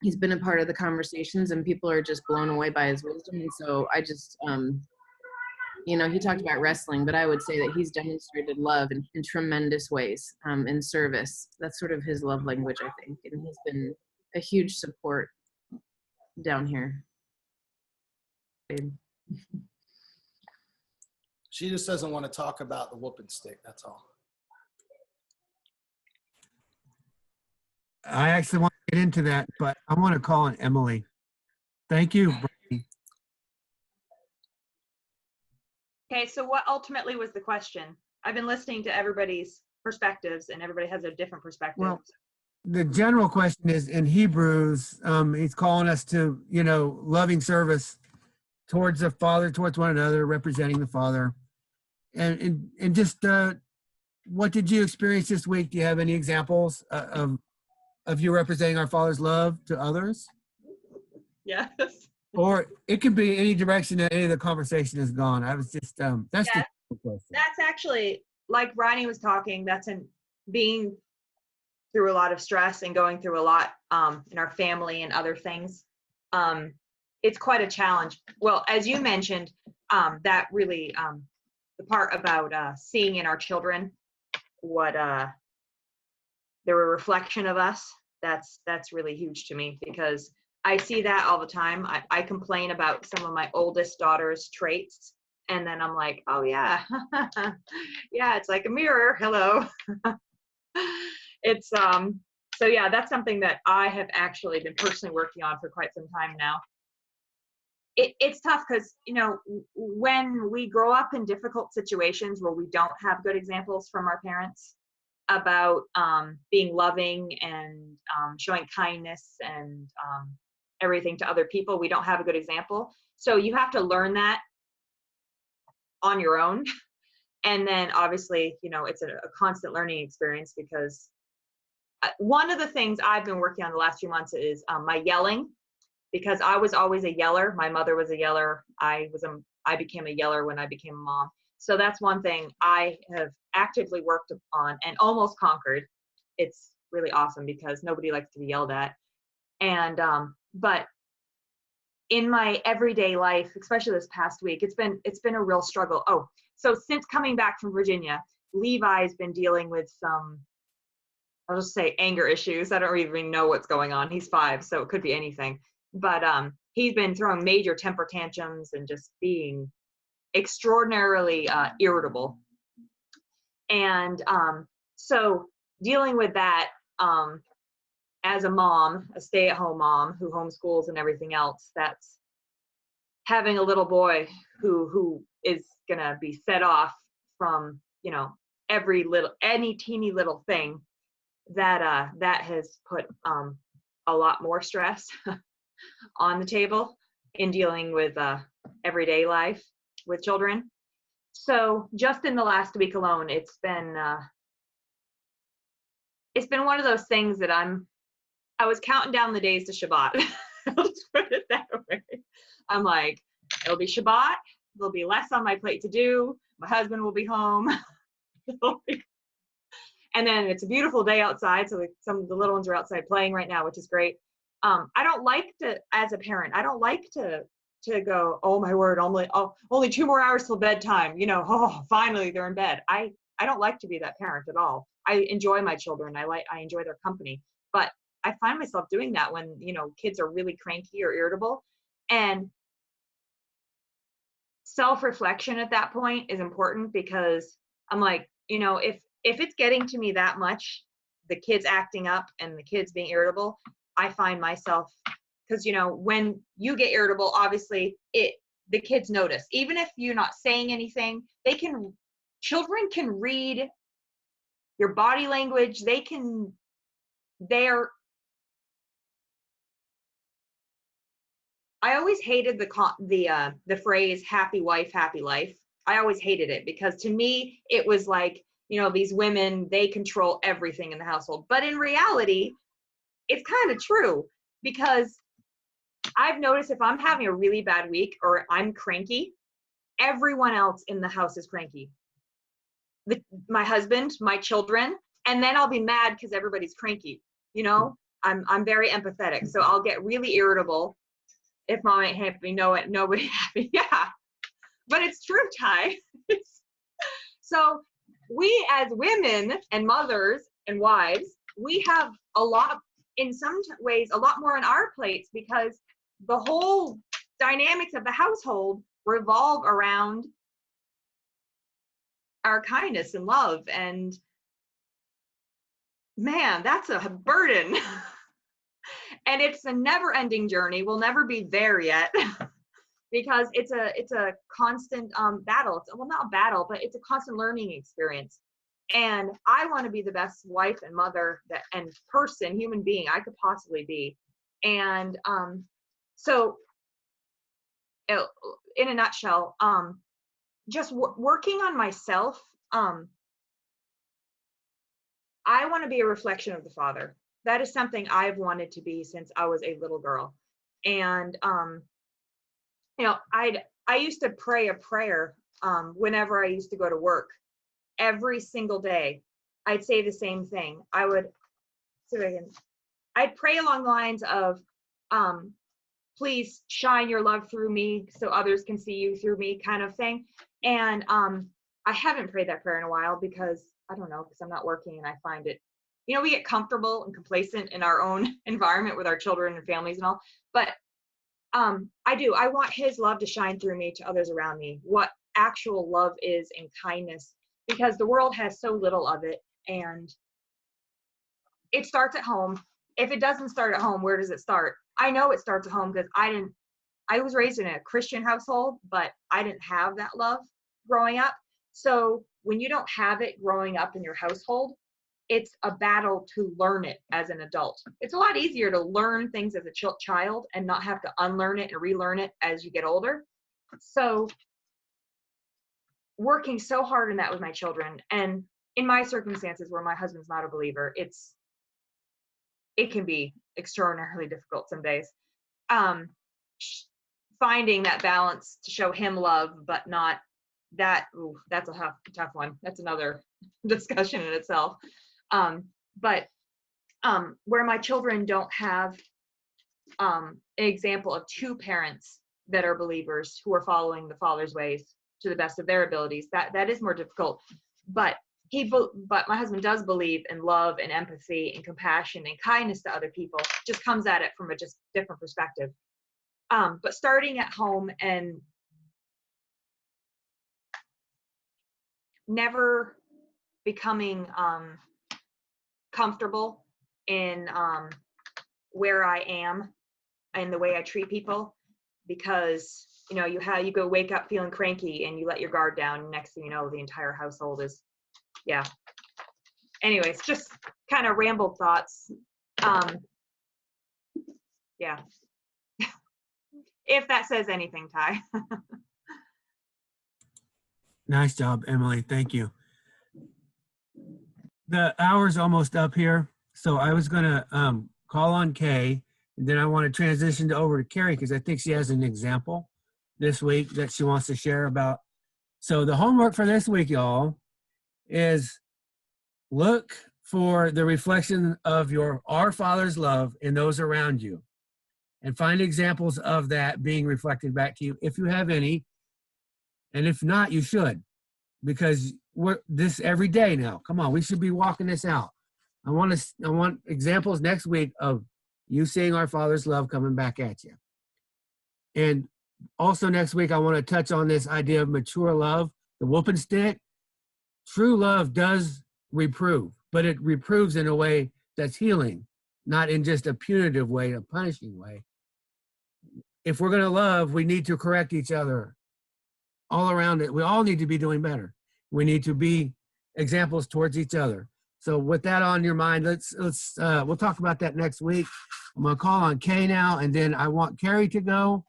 he's been a part of the conversations, and people are just blown away by his wisdom. And so I just, you know, he talked about wrestling, but I would say that he's demonstrated love in tremendous ways, in service. That's sort of his love language, I think. And he's been a huge support down here.
She just doesn't want to talk about the whooping stick. That's all.
I actually want to get into that, but I want to call on Emily. Thank you, Brady.
Okay, so what ultimately was the question? I've been listening to everybody's perspectives, and everybody has a different perspective.
Well, the general question is in Hebrews, he's calling us to, you know, loving service towards the Father, towards one another, representing the Father. And just what did you experience this week? Do you have any examples of you representing our Father's love to others?
Yes.
Or it could be any direction that any of the conversation has gone. I was just that's
Yeah.
the question.
That's actually, like Ronnie was talking, that's in being through a lot of stress and going through a lot in our family and other things. It's quite a challenge. Well, as you mentioned, that really, the part about seeing in our children what they're a reflection of us, that's really huge to me, because I see that all the time. I complain about some of my oldest daughter's traits, and then I'm like, oh yeah, yeah, it's like a mirror. Hello. It's so yeah, that's something that I have actually been personally working on for quite some time now. It's tough because, you know, when we grow up in difficult situations where we don't have good examples from our parents about being loving and showing kindness and everything to other people, we don't have a good example. So you have to learn that on your own. And then obviously, you know, it's a constant learning experience, because one of the things I've been working on the last few months is my yelling, because I was always a yeller. My mother was a yeller. I became a yeller when I became a mom. So that's one thing I have actively worked on and almost conquered. It's really awesome because nobody likes to be yelled at. And but in my everyday life, especially this past week, it's been a real struggle. Oh, so since coming back from Virginia, Levi's been dealing with some, I'll just say, anger issues. I don't even know what's going on. He's 5, so it could be anything. But he's been throwing major temper tantrums and just being extraordinarily irritable. And so dealing with that as a mom, a stay-at-home mom who homeschools and everything else, that's having a little boy who is gonna be set off from, you know, any teeny little thing, that that has put a lot more stress on the table in dealing with everyday life with children. So just in the last week alone, it's been one of those things that I was counting down the days to Shabbat. I'll just put it that way. I'm like, it'll be Shabbat, there'll be less on my plate to do, my husband will be home. And then it's a beautiful day outside, so some of the little ones are outside playing right now, which is great. I don't like to, as a parent, I don't like to go, oh my word, only 2 more hours till bedtime, you know, oh, finally they're in bed. I don't like to be that parent at all. I enjoy my children. I enjoy their company, but I find myself doing that when, you know, kids are really cranky or irritable. And self-reflection at that point is important, because I'm like, you know, if it's getting to me that much, the kids acting up and the kids being irritable, I find myself, because, you know, when you get irritable, obviously the kids notice. Even if you're not saying anything, children can read your body language. I always hated the phrase happy wife, happy life. I always hated it, because to me, it was like, you know, these women, they control everything in the household. But in reality, it's kind of true, because I've noticed if I'm having a really bad week or I'm cranky, everyone else in the house is cranky. My husband, my children, and then I'll be mad because everybody's cranky. You know, I'm very empathetic, so I'll get really irritable if mom ain't happy. Nobody happy. Yeah, but it's true, Ty. So we as women and mothers and wives, we have a lot, in some ways, a lot more on our plates, because the whole dynamics of the household revolve around our kindness and love. And man, that's a burden. And it's a never-ending journey. We'll never be there yet, because it's a constant battle. Well, not a battle, but it's a constant learning experience. And I want to be the best wife and mother and person, human being I could possibly be. And so in a nutshell, just working on myself. I want to be a reflection of the Father. That is something I've wanted to be since I was a little girl. And I used to pray a prayer whenever I used to go to work. Every single day, I'd say the same thing. I'd pray along the lines of, please shine your love through me so others can see you through me, kind of thing. And I haven't prayed that prayer in a while because I'm not working, and I find it, we get comfortable and complacent in our own environment with our children and families and all. But I want his love to shine through me to others around me, what actual love is and kindness, because the world has so little of it. And it starts at home. If it doesn't start at home, where does it start? I know it starts at home because I was raised in a Christian household, but I didn't have that love growing up. So when you don't have it growing up in your household, it's a battle to learn it as an adult. It's a lot easier to learn things as a child and not have to unlearn it and relearn it as you get older. So working so hard in that with my children, and in my circumstances where my husband's not a believer, it can be extraordinarily difficult some days. Finding that balance to show him love, but not that, that's a tough one. That's another discussion in itself. But where my children don't have an example of two parents that are believers who are following the Father's ways to the best of their abilities, that is more difficult. But my husband does believe in love and empathy and compassion and kindness to other people, just comes at it from a just different perspective. But starting at home and never becoming comfortable in where I am and the way I treat people, because you go wake up feeling cranky and you let your guard down, and next thing you know, the entire household is, yeah. Anyways, just kind of rambled thoughts. Yeah. If that says anything, Ty.
Nice job, Emily. Thank you. The hour's almost up here, so I was going to call on Kay, and then I want to transition over to Carrie because I think she has an example this week that she wants to share about. So the homework for this week, y'all, is look for the reflection of our Father's love in those around you, and find examples of that being reflected back to you if you have any. And if not, you should, because we're this every day now. Come on, we should be walking this out. I want examples next week of you seeing our Father's love coming back at you. And also next week, I want to touch on this idea of mature love, the whooping stick. True love does reprove, but it reproves in a way that's healing, not in just a punitive way, a punishing way. If we're going to love, we need to correct each other all around it. We all need to be doing better. We need to be examples towards each other. So with that on your mind, we'll talk about that next week. I'm going to call on Kay now, and then I want Carrie to go,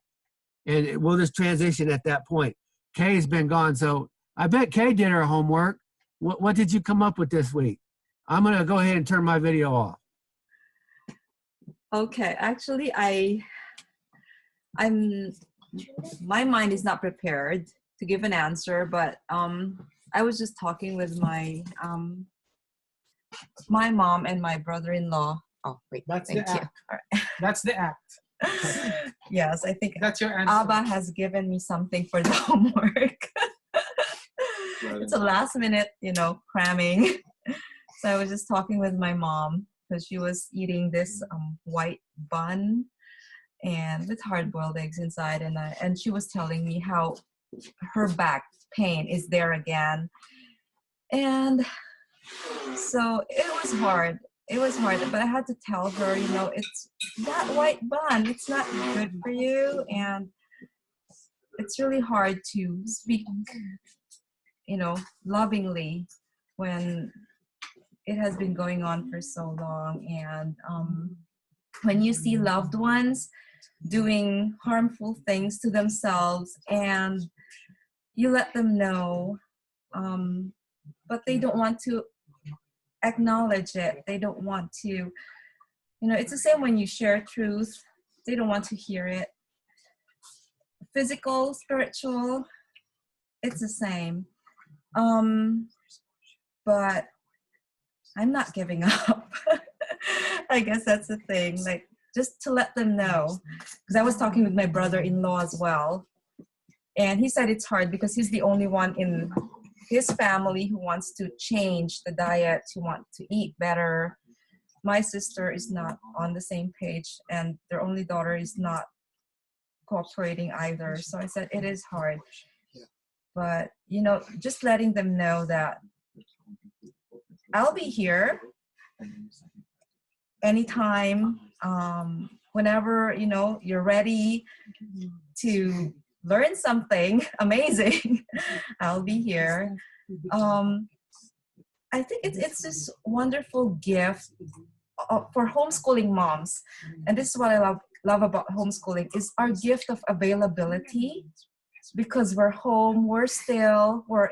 and we'll just transition at that point. Kay's been gone, so I bet Kay did her homework. What did you come up with this week? I'm going to go ahead and turn my video off.
Okay, actually, my mind is not prepared to give an answer, but I was just talking with my mom and my brother-in-law. Oh, wait,
That's
thank
the
you.
act.
All right.
That's the act.
Yes, I think
That's your answer.
Abba has given me something for the homework. It's a last minute, cramming. So I was just talking with my mom because she was eating this white bun and with hard-boiled eggs inside, and she was telling me how her back pain is there again. And so it was hard, but I had to tell her, it's that white bun, it's not good for you, and it's really hard to speak, lovingly when it has been going on for so long. And when you see loved ones doing harmful things to themselves, and you let them know, but they don't want to acknowledge it. They don't want to, you know, it's the same when you share truth. They don't want to hear it. Physical, spiritual, it's the same. But I'm not giving up. I guess that's the thing, like just to let them know. Because I was talking with my brother-in-law as well. And he said it's hard because he's the only one in his family who wants to change the diet, who want to eat better. My sister is not on the same page, and their only daughter is not cooperating either. So I said it is hard. But, you know, just letting them know that I'll be here anytime, whenever, you know, you're ready to learn something amazing, I'll be here. I think it's this wonderful gift for homeschooling moms. And this is what I love about homeschooling is our gift of availability, because we're home, we're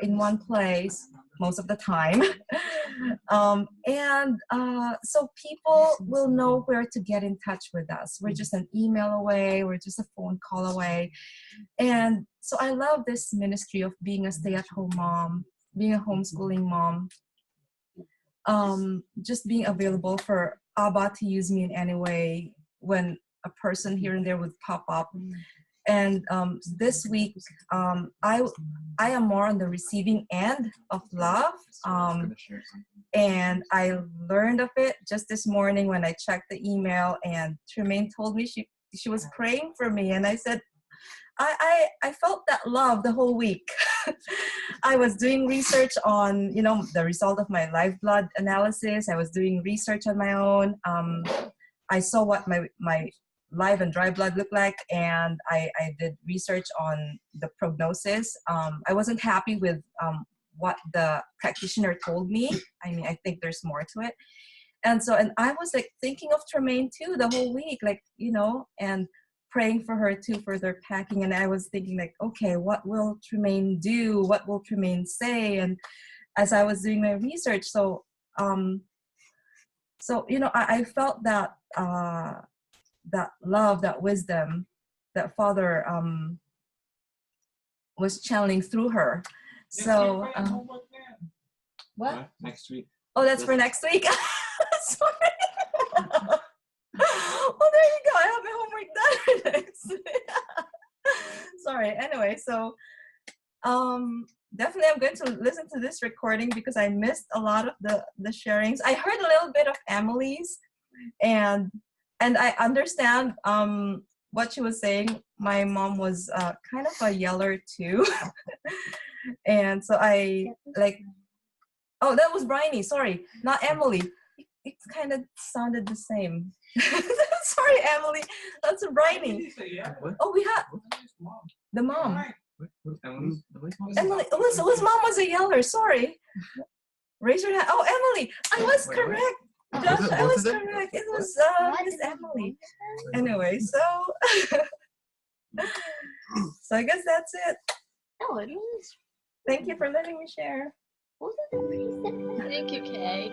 in one place most of the time. So people will know where to get in touch with us. We're just an email away, we're just a phone call away. And so I love this ministry of being a stay-at-home mom, being a homeschooling mom, just being available for Abba to use me in any way when a person here and there would pop up. And this week, I am more on the receiving end of love. And I learned of it just this morning when I checked the email, and Tremaine told me she was praying for me. And I said, I felt that love the whole week. I was doing research on, you know, the result of my live blood analysis. I was doing research on my own. I saw what my live and dry blood look like, and I did research on the prognosis. I wasn't happy with what the practitioner told me. I mean, I think there's more to it. And I was like thinking of Tremaine too the whole week, like, you know, and praying for her too for their packing. And I was thinking like, okay, what will Tremaine do? What will Tremaine say? And as I was doing my research, so you know, I felt that that love, that wisdom that Father was channeling through her. So what?
Next week.
Oh, that's for next week? Sorry. Well, there you go. I have my homework done next week. Sorry. Anyway, so definitely I'm going to listen to this recording because I missed a lot of the sharings. I heard a little bit of Emily's, and I understand what she was saying. My mom was kind of a yeller too. And so I like, oh, that was Bryony, sorry, not Emily. It kind of sounded the same. Sorry, Emily, that's Bryony. Oh, we had the mom. Emily, whose mom was a yeller? Sorry. Raise your hand. Oh, Emily, I was correct. Josh, I was correct. It was Miss Emily. Anyway, so I guess that's it.
Oh, it is.
Thank you for letting me share.
Thank you, Kay.